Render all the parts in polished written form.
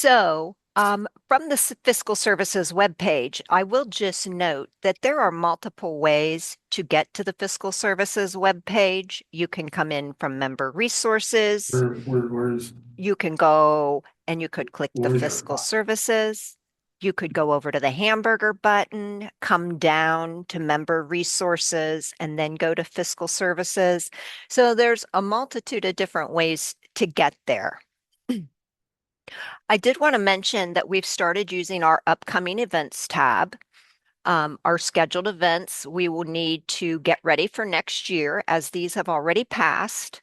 From the Fiscal Services webpage, I will just note that there are multiple ways to get to the Fiscal Services webpage. You can come in from Member Resources. Where's You can go and you could click the where's that Fiscal spot? Services. You could go over to the hamburger button, come down to Member Resources, and then go to Fiscal Services. So there's a multitude of different ways to get there. I did want to mention that we've started using our upcoming events tab. Our scheduled events, we will need to get ready for next year as these have already passed.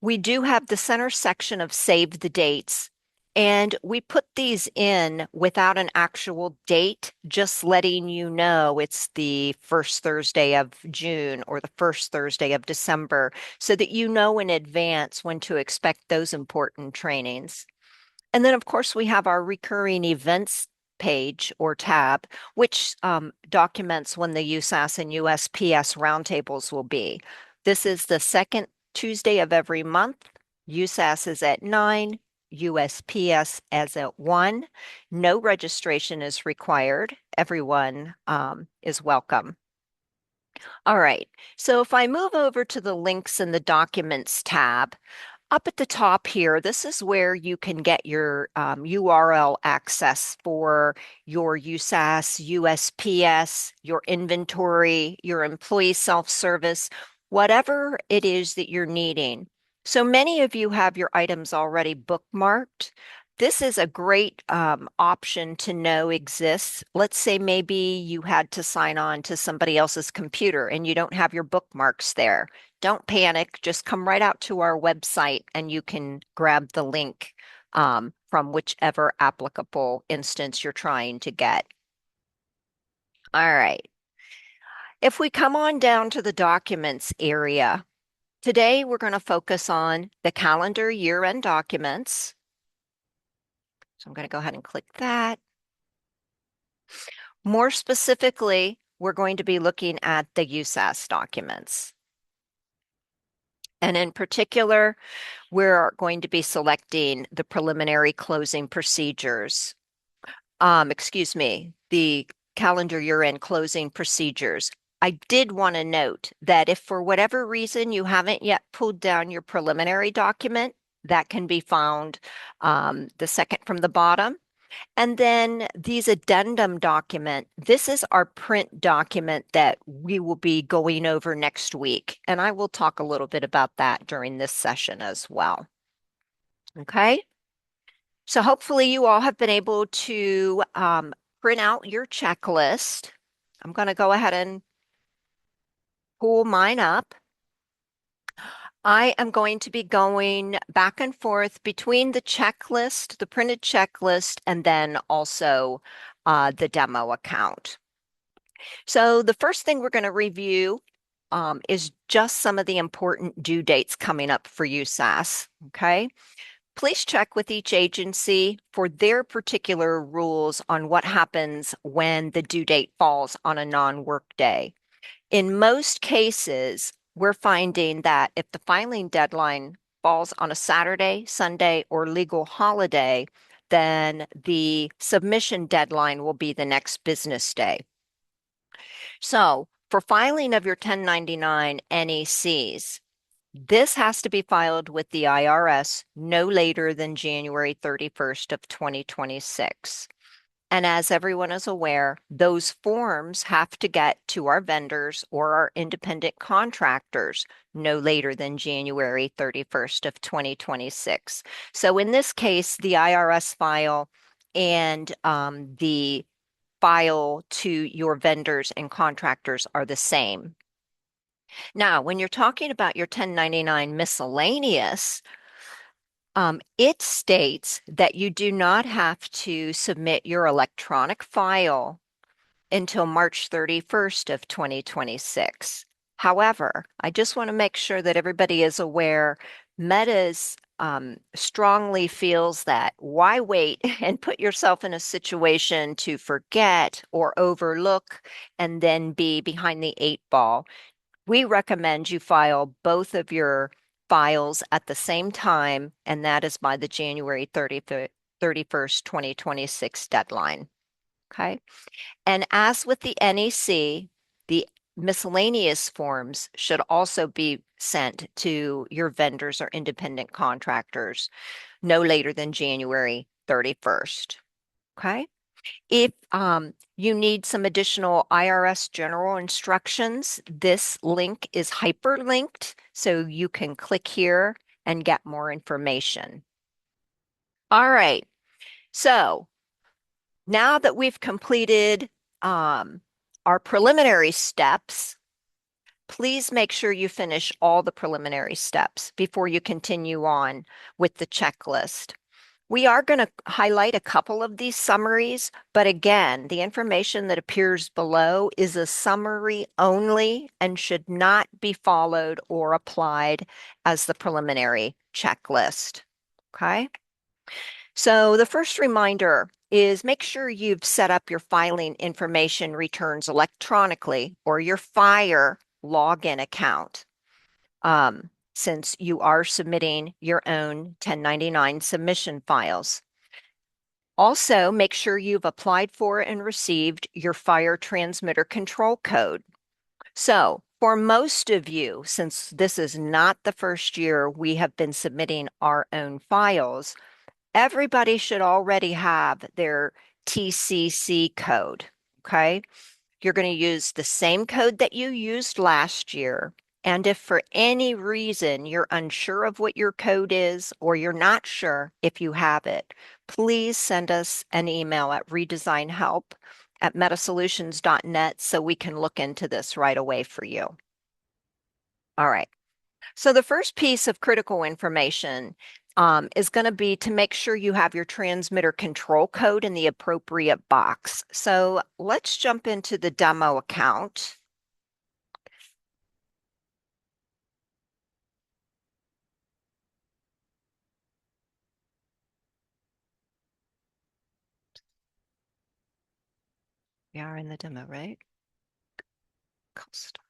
We do have the center section of save the dates, and we put these in without an actual date, just letting you know it's the first Thursday of June or the first Thursday of December so that you know in advance when to expect those important trainings. And then, of course, we have our recurring events page or tab, which documents when the USAS and USPS roundtables will be. This is the second Tuesday of every month. USAS is at 9, USPS is at 1. No registration is required. Everyone is welcome. All right, so if I move over to the links in the documents tab, up at the top here, this is where you can get your URL access for your USAS, USPS, your inventory, your employee self-service, whatever it is that you're needing. So many of you have your items already bookmarked. This is a great option to know exists. Let's say maybe you had to sign on to somebody else's computer and you don't have your bookmarks there. Don't panic. Just come right out to our website and you can grab the link from whichever applicable instance you're trying to get. All right. If we come on down to the documents area, today we're going to focus on the calendar year-end documents. So I'm going to go ahead and click that. More specifically, we're going to be looking at the USAS documents. And in particular, we're going to be selecting the preliminary closing procedures. Excuse me, the calendar year-end closing procedures. I did want to note that if for whatever reason you haven't yet pulled down your preliminary document, that can be found the second from the bottom. And then these addendum document, this is our print document that we will be going over next week. And I will talk a little bit about that during this session as well. Okay. So hopefully you all have been able to print out your checklist. I'm going to go ahead and pull mine up. I am going to be going back and forth between the checklist, the printed checklist, and then also the demo account. So the first thing we're going to review is just some of the important due dates coming up for USAS. Okay. Please check with each agency for their particular rules on what happens when the due date falls on a non-work day. In most cases, we're finding that if the filing deadline falls on a Saturday, Sunday, or legal holiday, then the submission deadline will be the next business day. So for filing of your 1099 NECs, this has to be filed with the IRS no later than January 31st of 2026. And as everyone is aware, those forms have to get to our vendors or our independent contractors no later than January 31st of 2026. So in this case, the IRS file and the file to your vendors and contractors are the same. Now, when you're talking about your 1099 miscellaneous, it states that you do not have to submit your electronic file until March 31st of 2026. However, I just want to make sure that everybody is aware, Meta's strongly feels that why wait and put yourself in a situation to forget or overlook and then be behind the eight ball. We recommend you file both of your files at the same time, and that is by the January 30th, 31st, 2026 deadline. Okay. And as with the NEC, the miscellaneous forms should also be sent to your vendors or independent contractors no later than January 31st. Okay. If you need some additional IRS general instructions, this link is hyperlinked, so you can click here and get more information. All right. So now that we've completed our preliminary steps, please make sure you finish all the preliminary steps before you continue on with the checklist. We are going to highlight a couple of these summaries, but again, the information that appears below is a summary only and should not be followed or applied as the preliminary checklist. Okay? So the first reminder is make sure you've set up your filing information returns electronically or your FIRE login account, since you are submitting your own 1099 submission files. Also, make sure you've applied for and received your FIRE transmitter control code. So, for most of you, since this is not the first year we have been submitting our own files, everybody should already have their TCC code, okay? You're going to use the same code that you used last year. And if for any reason you're unsure of what your code is or you're not sure if you have it, please send us an email at redesignhelp@metasolutions.net so we can look into this right away for you. All right. So the first piece of critical information is going to be to make sure you have your transmitter control code in the appropriate box. So let's jump into the demo account. We are in the demo, right? Cost.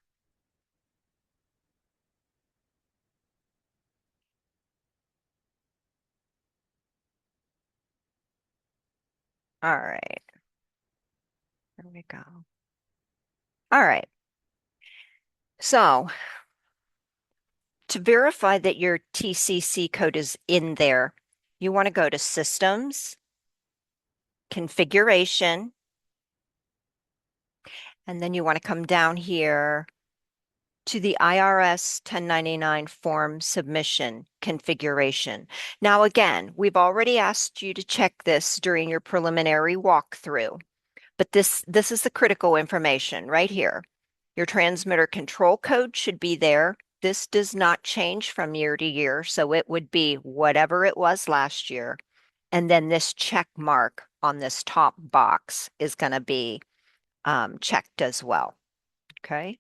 All right. There we go. All right. So to verify that your TCC code is in there, you want to go to Systems, Configuration, and then you want to come down here to the IRS 1099 form submission configuration. Now, again, we've already asked you to check this during your preliminary walkthrough, but this is the critical information right here. Your transmitter control code should be there. This does not change from year to year, so it would be whatever it was last year. And then this check mark on this top box is going to be checked as well. Okay.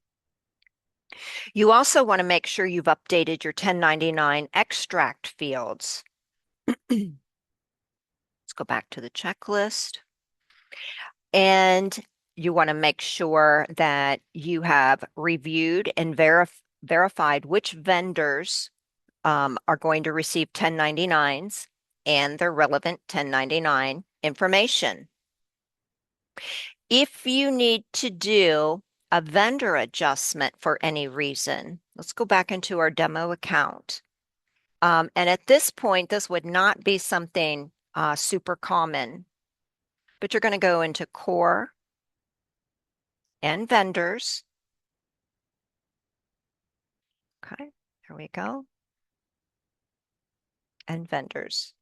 You also want to make sure you've updated your 1099 extract fields. Let's go back to the checklist. And you want to make sure that you have reviewed and verified which vendors are going to receive 1099s and their relevant 1099 information. If you need to do a vendor adjustment for any reason, let's go back into our demo account. And at this point, this would not be something super common, but you're going to go into Core and Vendors. Okay, there we go. And Vendors.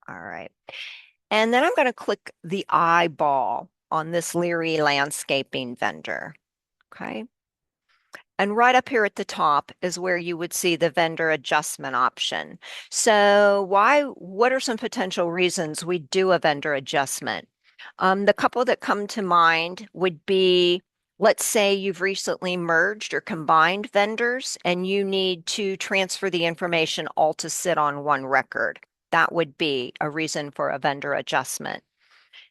All right. And then I'm going to click the eyeball on this Leary landscaping vendor. Okay. And right up here at the top is where you would see the vendor adjustment option. So what are some potential reasons we do a vendor adjustment? The couple that come to mind would be, let's say you've recently merged or combined vendors and you need to transfer the information all to sit on one record. That would be a reason for a vendor adjustment.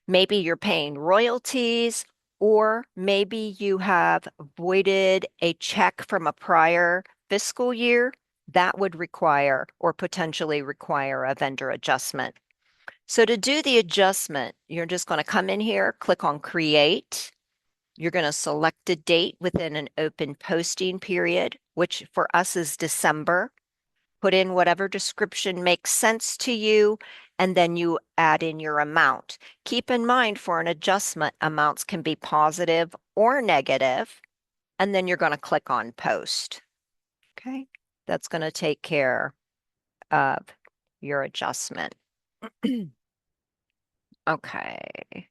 Maybe you're paying royalties, or maybe you have voided a check from a prior fiscal year that would require or potentially require a vendor adjustment. So to do the adjustment, you're just going to come in here, click on Create. You're going to select a date within an open posting period, which for us is December. Put in whatever description makes sense to you, and then you add in your amount. Keep in mind for an adjustment, amounts can be positive or negative, and then you're going to click on Post. Okay, that's going to take care of your adjustment. Okay.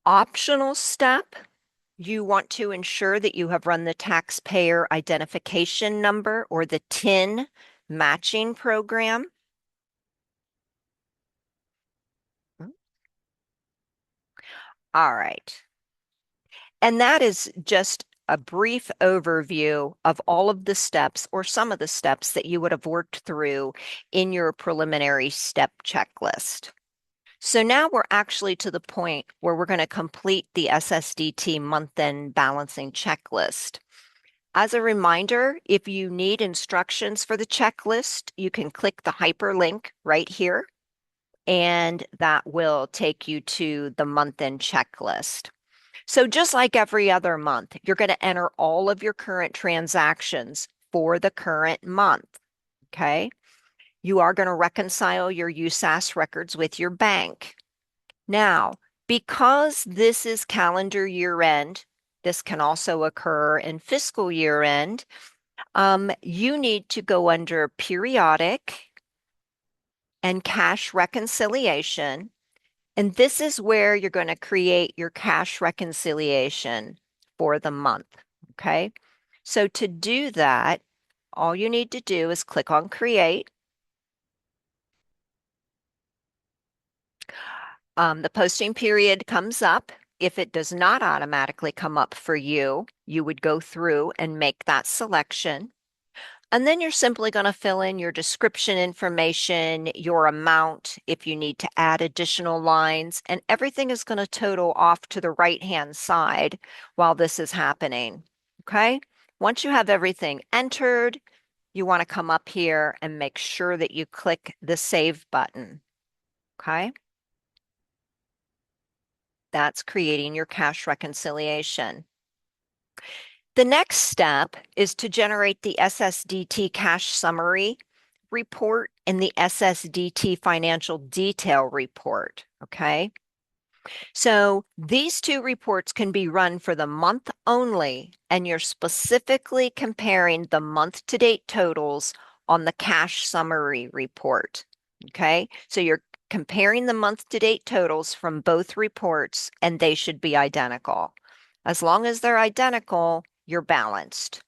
Optional step, you want to ensure that you have run the taxpayer identification number or the TIN matching program. All right. And that is just a brief overview of all of the steps or some of the steps that you would have worked through in your preliminary step checklist. So now we're actually to the point where we're going to complete the SSDT month-end balancing checklist. As a reminder, if you need instructions for the checklist, you can click the hyperlink right here, and that will take you to the month-end checklist. So just like every other month, you're going to enter all of your current transactions for the current month, okay? You are going to reconcile your USAS records with your bank. Now, because this is calendar year end, this can also occur in fiscal year end, you need to go under periodic and cash reconciliation. And this is where you're going to create your cash reconciliation for the month. Okay. So to do that, all you need to do is click on Create. The posting period comes up. If it does not automatically come up for you, you would go through and make that selection. And then you're simply going to fill in your description information, your amount, if you need to add additional lines, and everything is going to total off to the right-hand side while this is happening. Okay? Once you have everything entered, you want to come up here and make sure that you click the Save button. Okay? That's creating your cash reconciliation. The next step is to generate the SSDT cash summary report and the SSDT financial detail report. Okay. So these two reports can be run for the month only, and you're specifically comparing the month to date totals on the cash summary report. Okay. So you're comparing the month to date totals from both reports, and they should be identical. As long as they're identical, you're balanced.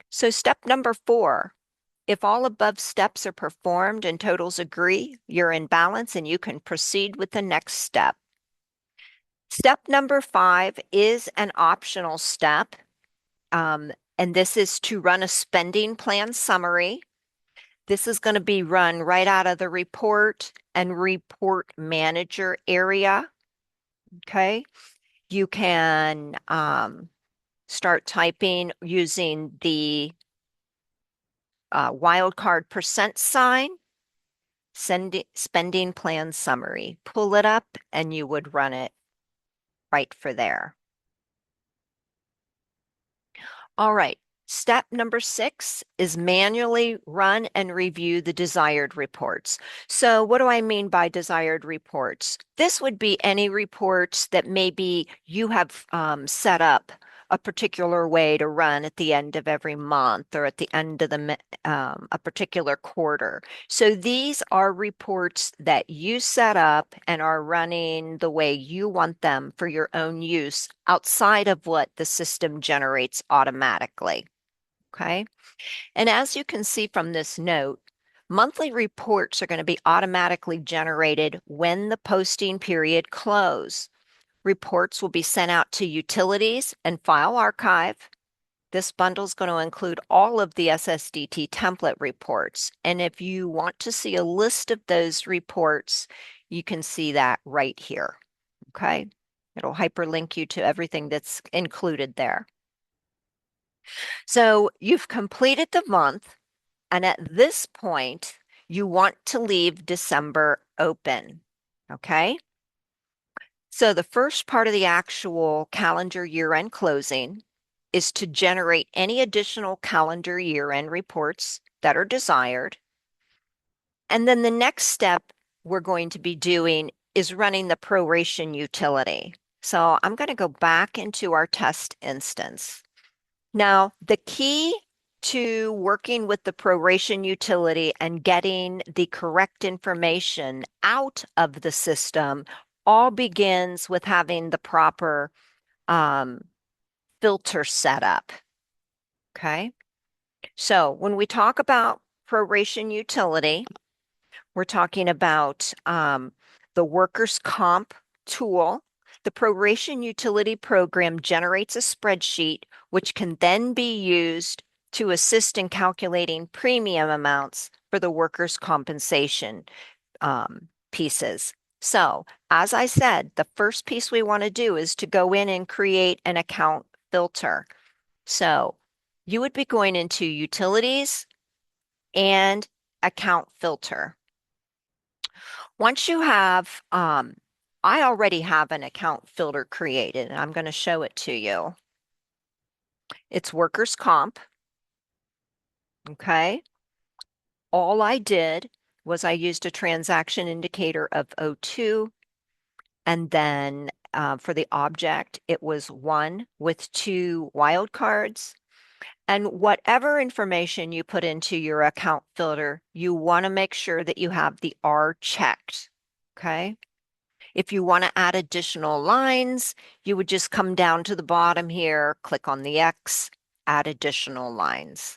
So step number 4, if all above steps are performed and totals agree, you're in balance and you can proceed with the next step. Step number 5 is an optional step, and this is to run a spending plan summary. This is going to be run right out of the report and report manager area. Okay. You can start typing using the wildcard %, spending plan summary. Pull it up and you would run it right for there. All right. Step number 6 is manually run and review the desired reports. So what do I mean by desired reports? This would be any reports that maybe you have set up a particular way to run at the end of every month or at the end of a particular quarter. So these are reports that you set up and are running the way you want them for your own use outside of what the system generates automatically. Okay. And as you can see from this note, monthly reports are going to be automatically generated when the posting period close. Reports will be sent out to utilities and file archive. This bundle is going to include all of the SSDT template reports. And if you want to see a list of those reports, you can see that right here. Okay. It'll hyperlink you to everything that's included there. So you've completed the month, and at this point, you want to leave December open. Okay. So the first part of the actual calendar year-end closing is to generate any additional calendar year-end reports that are desired. And then the next step we're going to be doing is running the proration utility. So I'm going to go back into our test instance. Now, the key to working with the proration utility and getting the correct information out of the system all begins with having the proper um, filter set up. Okay. So when we talk about proration utility, we're talking about the workers' comp tool. The proration utility program generates a spreadsheet which can then be used to assist in calculating premium amounts for the workers' compensation pieces. So, as I said, the first piece we want to do is to go in and create an account filter. So, you would be going into utilities and account filter. Once you have, I already have an account filter created, and I'm going to show it to you. It's workers' comp. Okay. All I did was I used a transaction indicator of O2, and then for the object, it was one with two wildcards. And whatever information you put into your account filter, you want to make sure that you have the R checked. Okay. If you want to add additional lines, you would just come down to the bottom here, click on the X, add additional lines.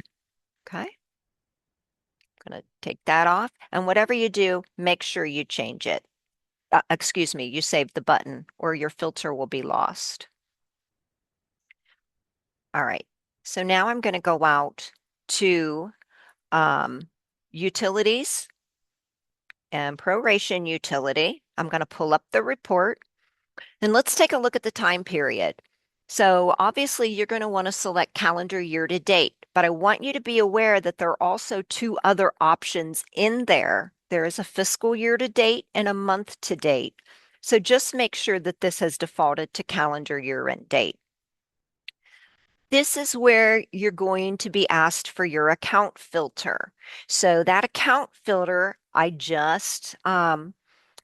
Okay. I'm going to take that off. And whatever you do, make sure you change it. Excuse me, you save the button or your filter will be lost. All right. So now I'm going to go out to utilities and proration utility. I'm going to pull up the report. And let's take a look at the time period. So obviously you're going to want to select calendar year to date, but I want you to be aware that there are also two other options in there. There is a fiscal year to date and a month to date. So just make sure that this has defaulted to calendar year end date. This is where you're going to be asked for your account filter. So that account filter I just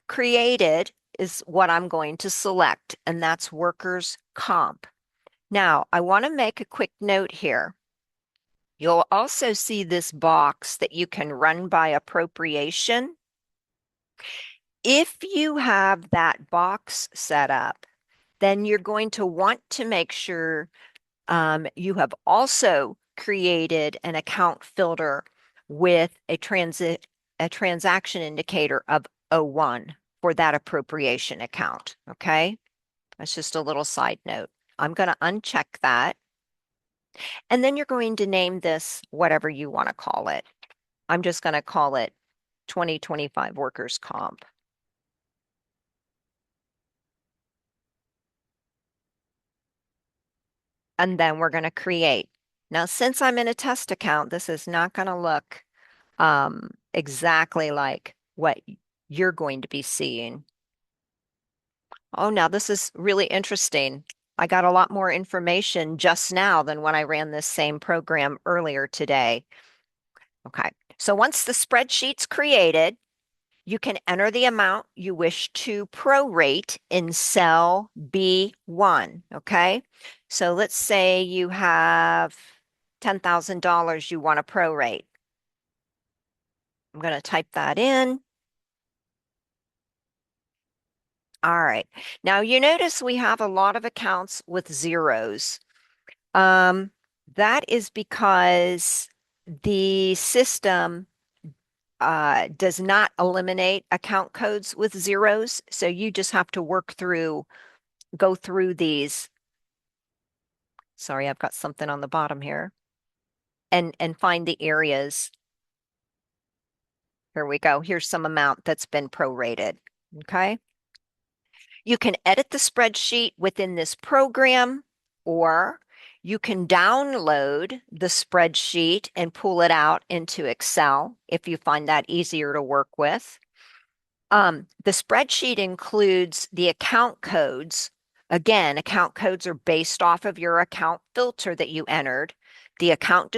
created is what I'm going to select, and that's workers' comp. Now, I want to make a quick note here. You'll also see this box that you can run by appropriation. If you have that box set up, then you're going to want to make sure you have also created an account filter with a transaction indicator of O1 for that appropriation account. Okay. That's just a little side note. I'm going to uncheck that. And then you're going to name this whatever you want to call it. I'm just going to call it 2025 workers' comp. And then we're going to create. Now, since I'm in a test account, this is not going to look exactly like what you're going to be seeing. Oh, now this is really interesting. I got a lot more information just now than when I ran this same program earlier today. Okay, so once the spreadsheet's created, you can enter the amount you wish to prorate in cell B1. Okay, so let's say you have $10,000 you want to prorate. I'm going to type that in. All right. Now you notice we have a lot of accounts with zeros. Um, that is because the system does not eliminate account codes with zeros. So you just have to go through these. Sorry, I've got something on the bottom here. And find the areas. Here we go. Here's some amount that's been prorated. Okay. You can edit the spreadsheet within this program, or You can download the spreadsheet and pull it out into Excel if you find that easier to work with. The spreadsheet includes the account codes. Again, account codes are based off of your account filter that you entered, the account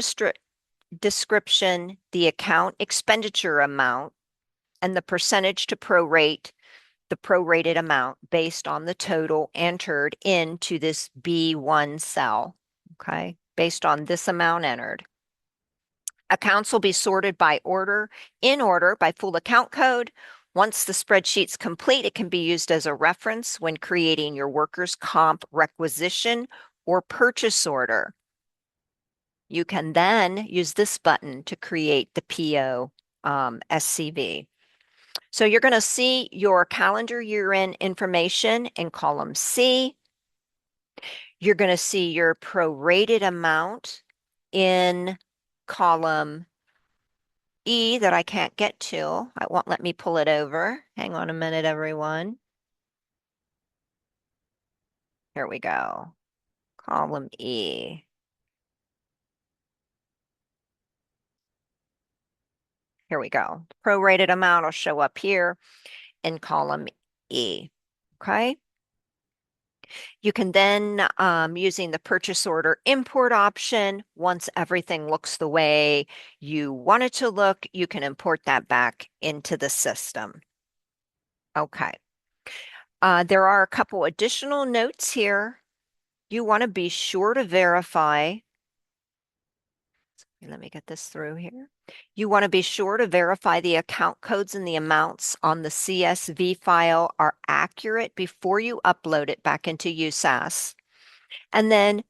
description, the account expenditure amount, and the percentage to prorate the prorated amount based on the total entered into this B1 cell, okay, based on this amount entered. Accounts will be sorted in order by full account code. Once the spreadsheet's complete, it can be used as a reference when creating your workers' comp requisition or purchase order. You can then use this button to create the PO SCV. So you're going to see your calendar year-end information in column C. You're going to see your prorated amount in column E that I can't get to. It won't let me pull it over. Hang on a minute, everyone. Here we go. Column E. Here we go. Prorated amount will show up here in column E. Okay. You can then, using the purchase order import option, once everything looks the way you want it to look, you can import that back into the system. Okay. There are a couple additional notes here. You want to be sure to verify. Let me get this through here. You want to be sure to verify the account codes and the amounts on the CSV file are accurate before you upload it back into USAS. And then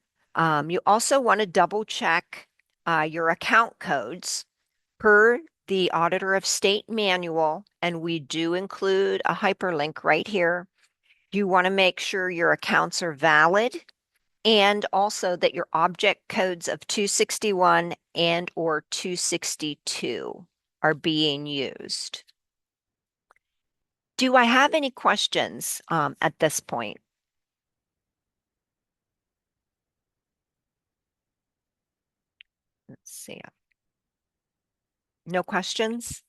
you also want to double check your account codes per the Auditor of State manual, and we do include a hyperlink right here. You want to make sure your accounts are valid and also that your object codes of 261 and or 262 are being used. Do I have any questions at this point? Let's see. No questions?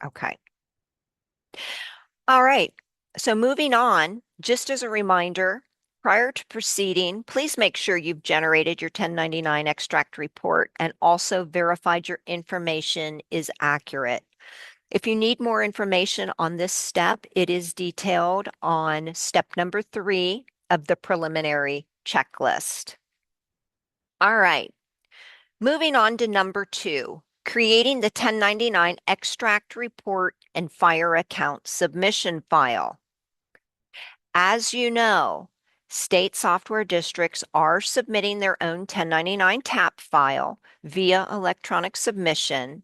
Okay. All right. So moving on, just as a reminder, prior to proceeding, please make sure you've generated your 1099 extract report and also verified your information is accurate. If you need more information on this step, it is detailed on step number 3 of the preliminary checklist. All right. Moving on to number 2, creating the 1099 extract report and fire account submission file. As you know, state software districts are submitting their own 1099 TAP file via electronic submission.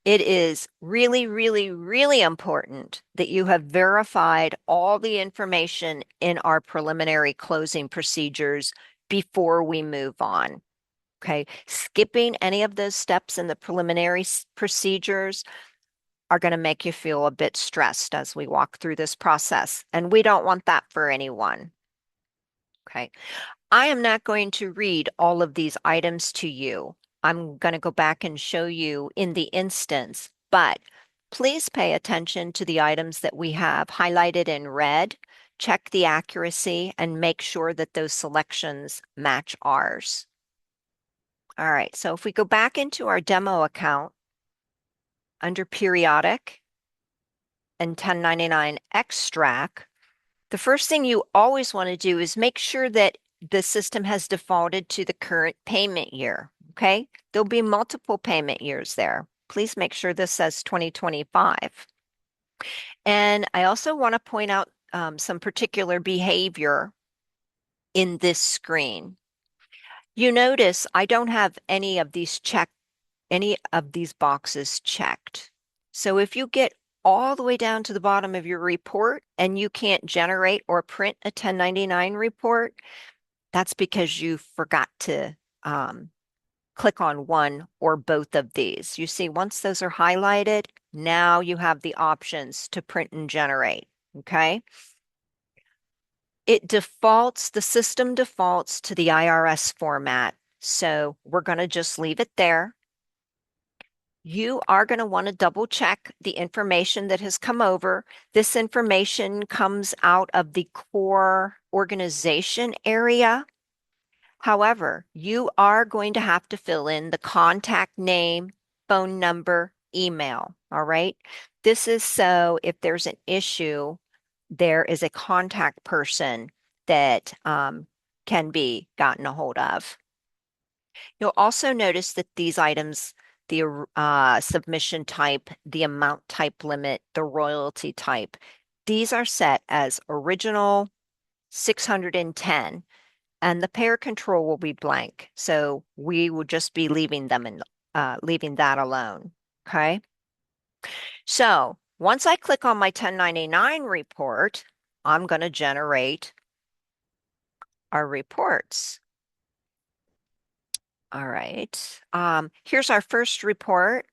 It is really, really, really important that you have verified all the information in our preliminary closing procedures before we move on. Okay, skipping any of those steps in the preliminary procedures are going to make you feel a bit stressed as we walk through this process, and we don't want that for anyone. Okay, I am not going to read all of these items to you. I'm going to go back and show you in the instance, but please pay attention to the items that we have highlighted in red. Check the accuracy and make sure that those selections match ours. All right, so if we go back into our demo account under periodic and 1099 extract, the first thing you always want to do is make sure that the system has defaulted to the current payment year, okay? There'll be multiple payment years there. Please make sure this says 2025. And I also want to point out some particular behavior in this screen. You notice I don't have any of these boxes checked. So if you get all the way down to the bottom of your report and you can't generate or print a 1099 report, that's because you forgot to click on one or both of these. You see, once those are highlighted, now you have the options to print and generate, okay? The system defaults to the IRS format. So we're going to just leave it there. You are going to want to double check the information that has come over. This information comes out of the core organization area. However, you are going to have to fill in the contact name, phone number, email. All right. This is so if there's an issue, there is a contact person that can be gotten a hold of. You'll also notice that these items, the submission type, the amount type limit, the royalty type, these are set as original 610, and the pair control will be blank. So we will just be leaving them in, leaving that alone. Okay. So once I click on my 1099 report, I'm going to generate our reports. All right. Here's our first report,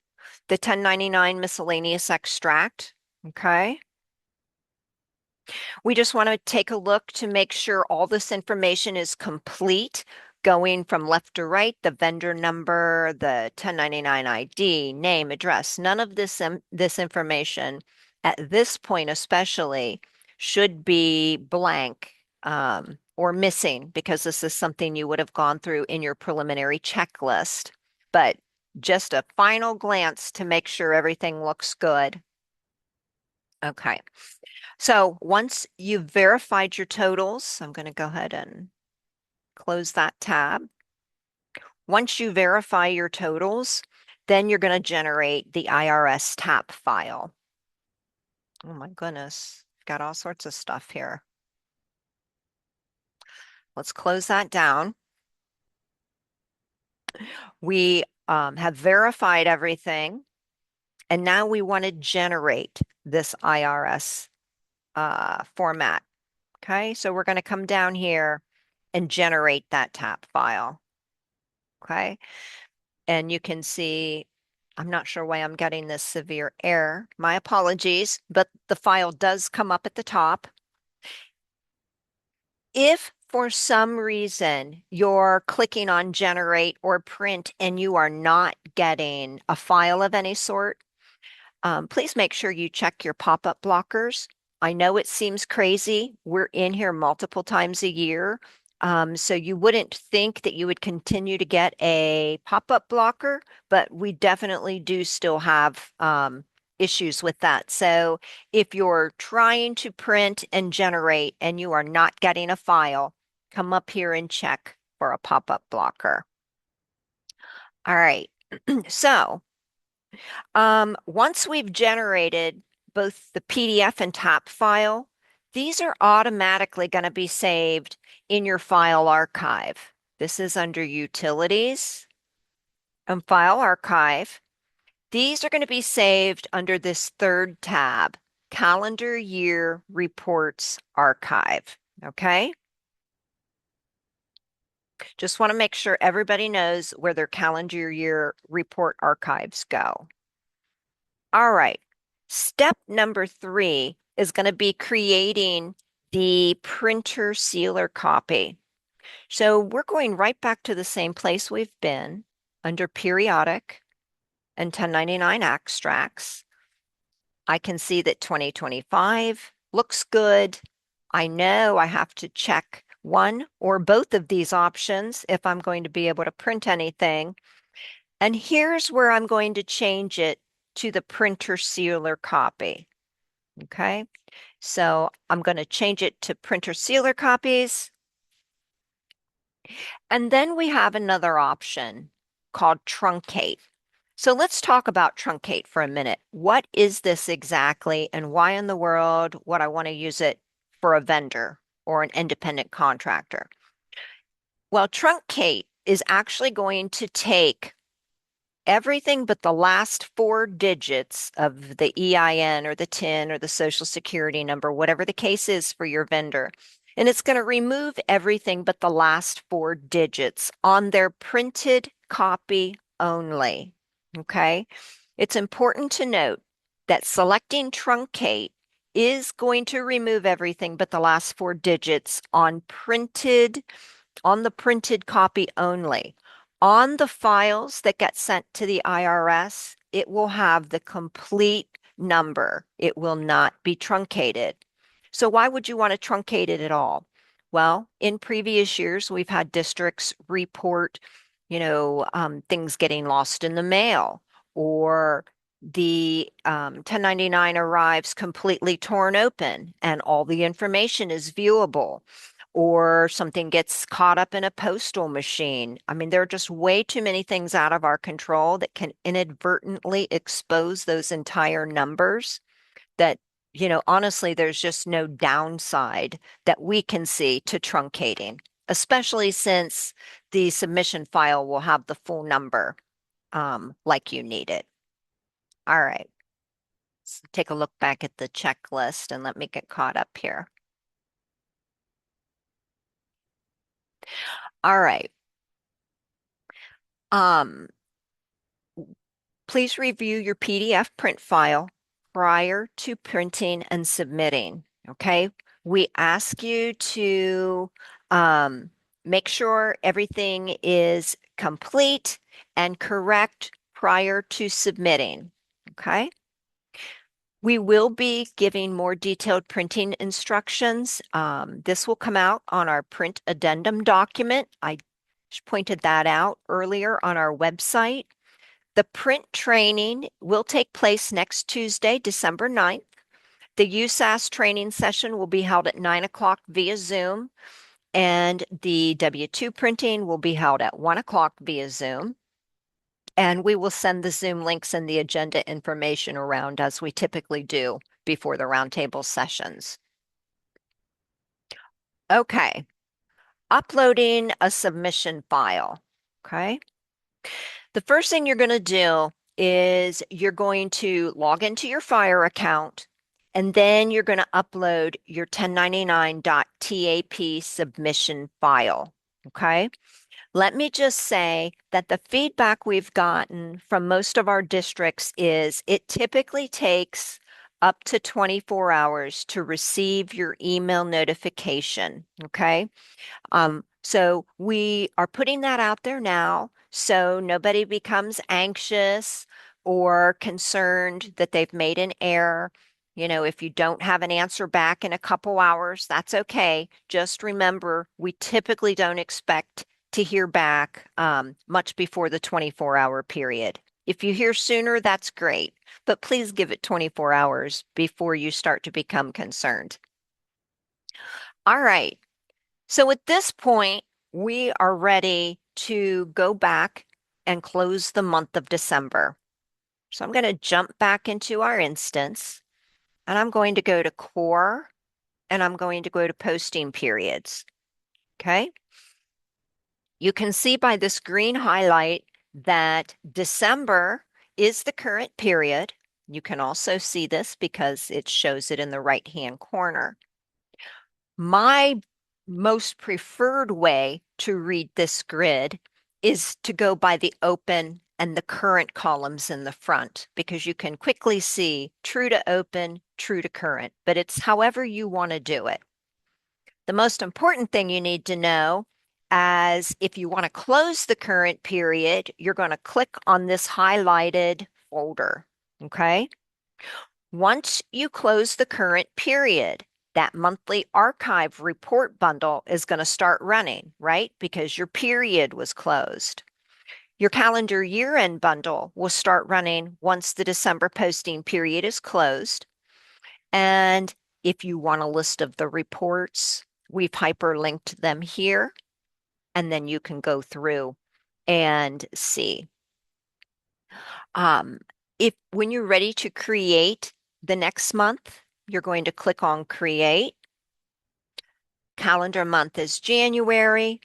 the 1099 miscellaneous extract. Okay. We just want to take a look to make sure all this information is complete, going from left to right, the vendor number, the 1099 ID, name, address. None of this information at this point especially should be blank or missing because this is something you would have gone through in your preliminary checklist. But just a final glance to make sure everything looks good. Okay. So once you've verified your totals, I'm going to go ahead and close that tab. Once you verify your totals, then you're going to generate the IRS TAP file. Oh my goodness, got all sorts of stuff here. Let's close that down. We have verified everything, and now we want to generate this IRS format. Okay, so we're going to come down here and generate that TAP file. Okay, and you can see, I'm not sure why I'm getting this severe error. My apologies, but the file does come up at the top. If for some reason you're clicking on generate or print and you are not getting a file of any sort, please make sure you check your pop-up blockers. I know it seems crazy. We're in here multiple times a year. So you wouldn't think that you would continue to get a pop-up blocker, but we definitely do still have issues with that. So if you're trying to print and generate and you are not getting a file, come up here and check for a pop-up blocker. All right. So once we've generated both the PDF and TAP file, these are automatically going to be saved in your file archive. This is under Utilities and File Archive. These are going to be saved under this third tab, Calendar Year Reports Archive. Okay? Just want to make sure everybody knows where their calendar year report archives go. All right. Step number 3 is going to be creating the printer sealer copy. So we're going right back to the same place we've been under periodic and 1099 extracts. I can see that 2025 looks good. I know I have to check one or both of these options if I'm going to be able to print anything. And here's where I'm going to change it to the printer sealer copy. Okay, so I'm going to change it to printer sealer copies. And then we have another option called truncate. So let's talk about truncate for a minute. What is this exactly, and why in the world would I want to use it for a vendor or an independent contractor? Well, truncate is actually going to take everything but the last 4 digits of the EIN or the TIN or the Social Security number, whatever the case is for your vendor. And it's going to remove everything but the last 4 digits on their printed copy only. Okay. It's important to note that selecting truncate is going to remove everything but the last four digits on the printed copy only. On the files that get sent to the IRS, it will have the complete number. It will not be truncated. So why would you want to truncate it at all? Well, in previous years, we've had districts report, things getting lost in the mail, or the 1099 arrives completely torn open and all the information is viewable, or something gets caught up in a postal machine. I mean, there are just way too many things out of our control that can inadvertently expose those entire numbers that, honestly, there's just no downside that we can see to truncating, especially since the submission file will have the full number like you need it. All right. Let's take a look back at the checklist and let me get caught up here. All right. Um, Please review your PDF print file prior to printing and submitting. Okay. We ask you to um, make sure everything is complete and correct prior to submitting. Okay. We will be giving more detailed printing instructions. This will come out on our print addendum document. I pointed that out earlier on our website. The print training will take place next Tuesday, December 9th. The USAS training session will be held at 9 o'clock via Zoom, and the W-2 printing will be held at 1 o'clock via Zoom. And we will send the Zoom links and the agenda information around as we typically do before the roundtable sessions. Okay, uploading a submission file. Okay. The first thing you're going to do is you're going to log into your Fire account, and then you're going to upload your 1099.tap submission file. Okay. Let me just say that the feedback we've gotten from most of our districts is it typically takes up to 24 hours to receive your email notification. Okay. So we are putting that out there now so nobody becomes anxious or concerned that they've made an error. If you don't have an answer back in a couple hours, that's okay. Just remember, we typically don't expect to hear back much before the 24-hour period. If you hear sooner, that's great, but please give it 24 hours before you start to become concerned. All right. So at this point, we are ready to go back and close the month of December. So I'm going to jump back into our instance, and I'm going to go to core, and I'm going to go to posting periods. Okay. You can see by this green highlight that December is the current period. You can also see this because it shows it in the right-hand corner. My most preferred way to read this grid is to go by the open and the current columns in the front because you can quickly see true to open, true to current, but it's however you want to do it. The most important thing you need to know is if you want to close the current period, you're going to click on this highlighted folder, okay? Once you close the current period, that monthly archive report bundle is going to start running, right? Because your period was closed. Your calendar year-end bundle will start running once the December posting period is closed. And if you want a list of the reports, we've hyperlinked them here, and then you can go through and see. If when you're ready to create the next month, you're going to click on Create. Calendar month is January.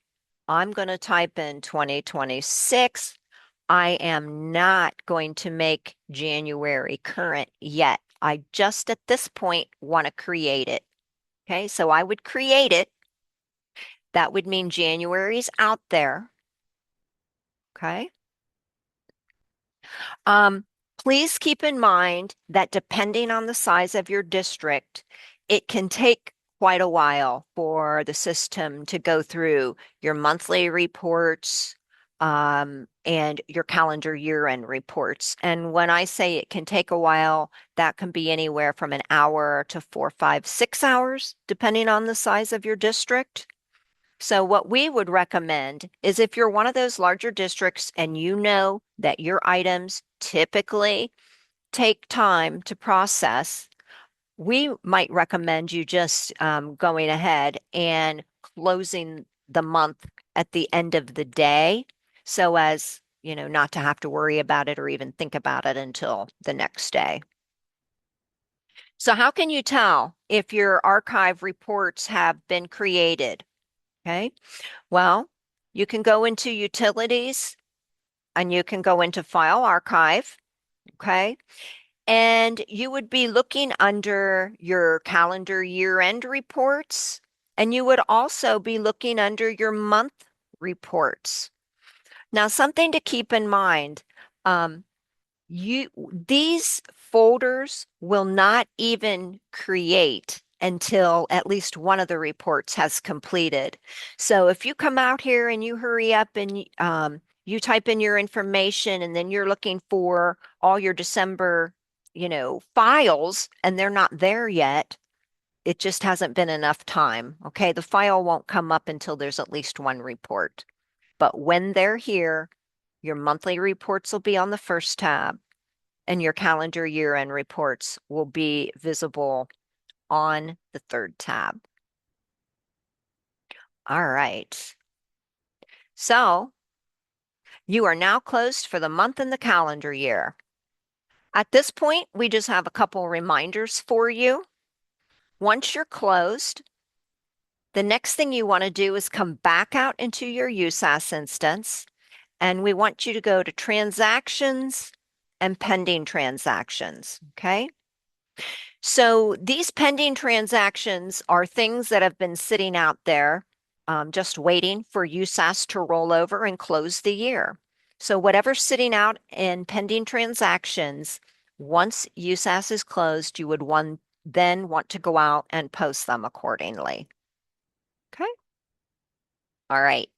I'm going to type in 2026. I am not going to make January current yet. I just at this point want to create it. Okay, so I would create it. That would mean January's out there. Okay. Please keep in mind that depending on the size of your district, it can take quite a while for the system to go through your monthly reports, and your calendar year-end reports. And when I say it can take a while, that can be anywhere from an hour to 4, 5, 6 hours, depending on the size of your district. So what we would recommend is if you're one of those larger districts and you know that your items typically take time to process, we might recommend you just going ahead and closing the month at the end of the day so as, not to have to worry about it or even think about it until the next day. So how can you tell if your archive reports have been created? Okay. Well, you can go into utilities and you can go into file archive. Okay. And you would be looking under your calendar year-end reports, and you would also be looking under your month reports. Now, something to keep in mind, um, these folders will not even create until at least one of the reports has completed. So if you come out here and you hurry up and you type in your information and then you're looking for all your December, files and they're not there yet, it just hasn't been enough time. Okay, the file won't come up until there's at least one report. But when they're here, your monthly reports will be on the first tab and your calendar year-end reports will be visible on the third tab. All right. So you are now closed for the month and the calendar year. At this point, we just have a couple reminders for you. Once you're closed, the next thing you want to do is come back out into your USAS instance, and we want you to go to Transactions and Pending Transactions, okay? So these pending transactions are things that have been sitting out there, just waiting for USAS to roll over and close the year. So whatever's sitting out in pending transactions, once USAS is closed, you would then want to go out and post them accordingly. Okay. All right.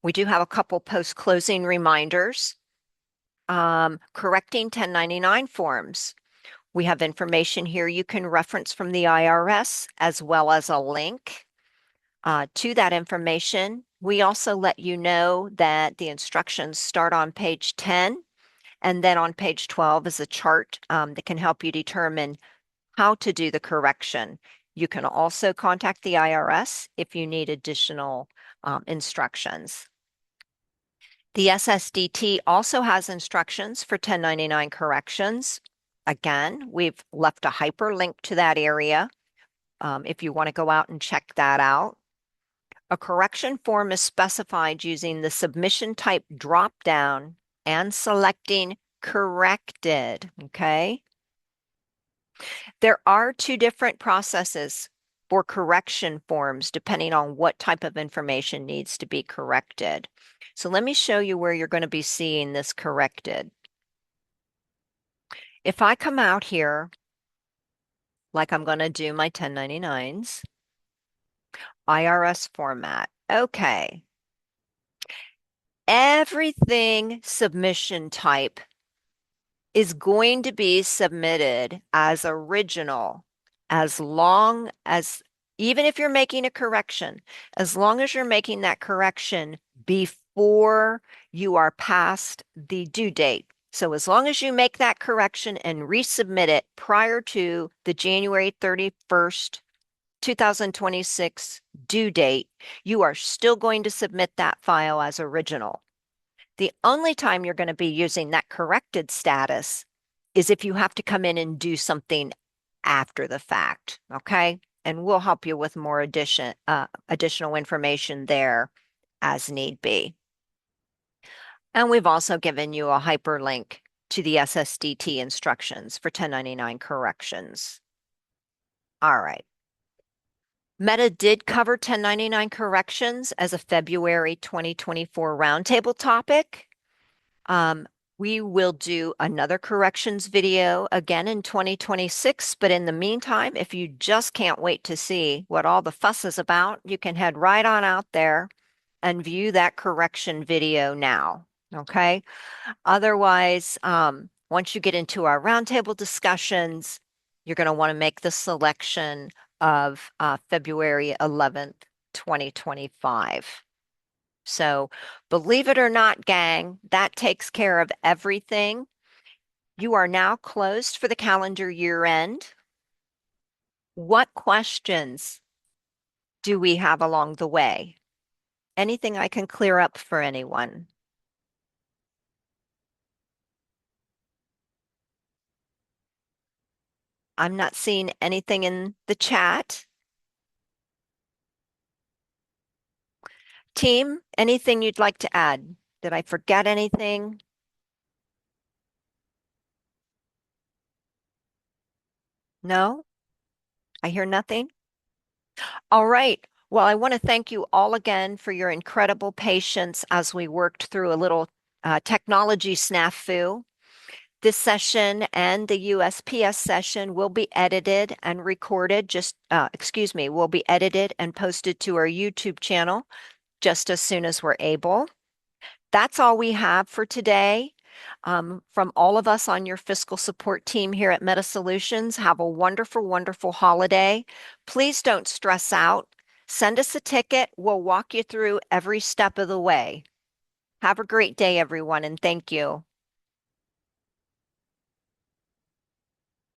We do have a couple post-closing reminders. Correcting 1099 forms. We have information here you can reference from the IRS as well as a link to that information. We also let you know that the instructions start on page 10, and then on page 12 is a chart that can help you determine how to do the correction. You can also contact the IRS if you need additional instructions. The SSDT also has instructions for 1099 corrections. Again, we've left a hyperlink to that area if you want to go out and check that out. A correction form is specified using the submission type dropdown and selecting corrected, okay? There are two different processes for correction forms depending on what type of information needs to be corrected. So let me show you where you're going to be seeing this corrected. If I come out here, like I'm going to do my 1099s, IRS format. Okay. Everything submission type is going to be submitted as original as long as, even if you're making a correction, as long as you're making that correction before you are past the due date. So as long as you make that correction and resubmit it prior to the January 31st, 2026 due date, you are still going to submit that file as original. The only time you're going to be using that corrected status is if you have to come in and do something after the fact, okay? And we'll help you with more additional information there as need be. And we've also given you a hyperlink to the SSDT instructions for 1099 corrections. All right. Meta did cover 1099 corrections as a February 2024 roundtable topic. We will do another corrections video again in 2026, but in the meantime, if you just can't wait to see what all the fuss is about, you can head right on out there and view that correction video now. Okay. Otherwise, once you get into our roundtable discussions, you're going to want to make the selection of February 11th, 2025. So, believe it or not, gang, that takes care of everything. You are now closed for the calendar year end. What questions do we have along the way? Anything I can clear up for anyone? I'm not seeing anything in the chat. Team, anything you'd like to add? Did I forget anything? No? I hear nothing? All right. Well, I want to thank you all again for your incredible patience as we worked through a little technology snafu. This session and the USPS session will be edited and recorded, will be edited and posted to our YouTube channel just as soon as we're able. That's all we have for today. From all of us on your fiscal support team here at Meta Solutions, have a wonderful, wonderful holiday. Please don't stress out. Send us a ticket. We'll walk you through every step of the way. Have a great day, everyone, and thank you.